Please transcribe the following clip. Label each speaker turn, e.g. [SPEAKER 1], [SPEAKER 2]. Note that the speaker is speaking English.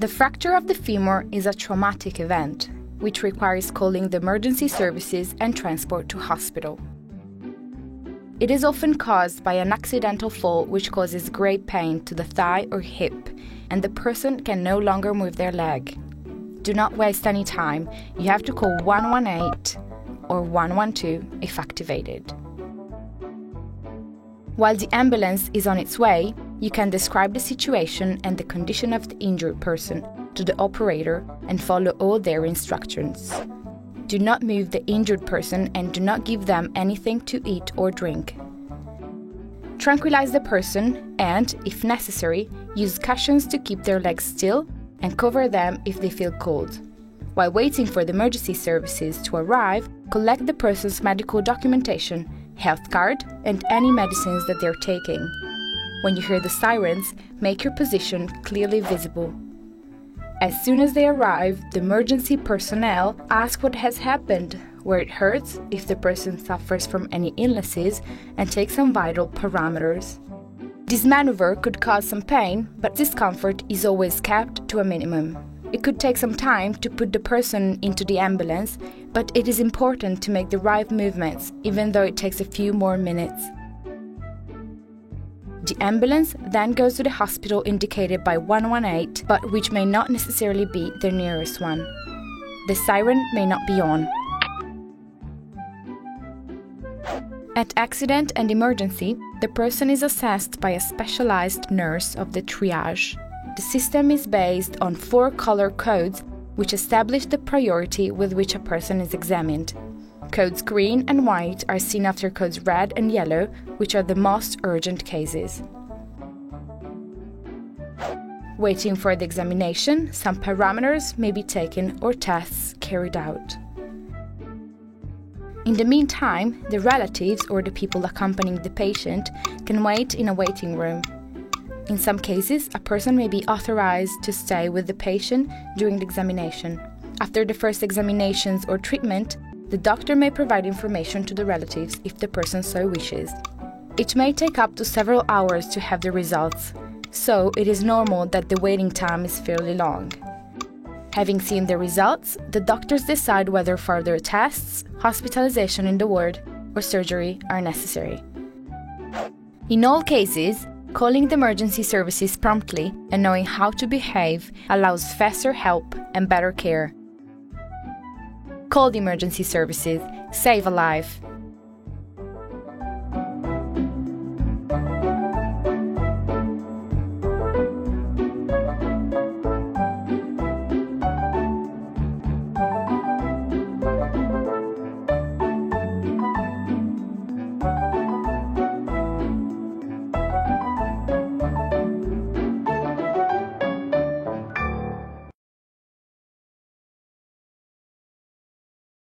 [SPEAKER 1] The fracture of the femur is a traumatic event, which requires calling the emergency services and transport to hospital. It is often caused by an accidental fall which causes great pain to the thigh or hip, and the person can no longer move their leg. Do not waste any time. You have to call 118 or 112 if activated. While the ambulance is on its way, you can describe the situation and the condition of the injured person to the operator and follow all their instructions. Do not move the injured person and do not give them anything to eat or drink. Tranquilize the person and, if necessary, use cushions to keep their legs still and cover them if they feel cold. While waiting for the emergency services to arrive, collect the person's medical documentation, health card, and any medicines that they're taking. When you hear the sirens, make your position clearly visible. As soon as they arrive, the emergency personnel ask what has happened, where it hurts, if the person suffers from any illnesses, and take some vital parameters. This maneuver could cause some pain, but discomfort is always kept to a minimum. It could take some time to put the person into the ambulance, but it is important to make the right movements, even though it takes a few more minutes. The ambulance then goes to the hospital indicated by 118, but which may not necessarily be the nearest one. The siren may not be on. At accident and emergency, the person is assessed by a specialized nurse of the triage. The system is based on 4 color codes which establish the priority with which a person is examined. Codes green and white are seen after codes red and yellow, which are the most urgent cases. Waiting for the examination, some parameters may be taken or tests carried out. In the meantime, the relatives or the people accompanying the patient can wait in a waiting room. In some cases, a person may be authorized to stay with the patient during the examination. After the first examinations or treatment, the doctor may provide information to the relatives if the person so wishes. It may take up to several hours to have the results, so it is normal that the waiting time is fairly long. Having seen the results, the doctors decide whether further tests, hospitalization in the ward, or surgery are necessary. In all cases, calling the emergency services promptly and knowing how to behave allows faster help and better care. Call the emergency services. Save a life.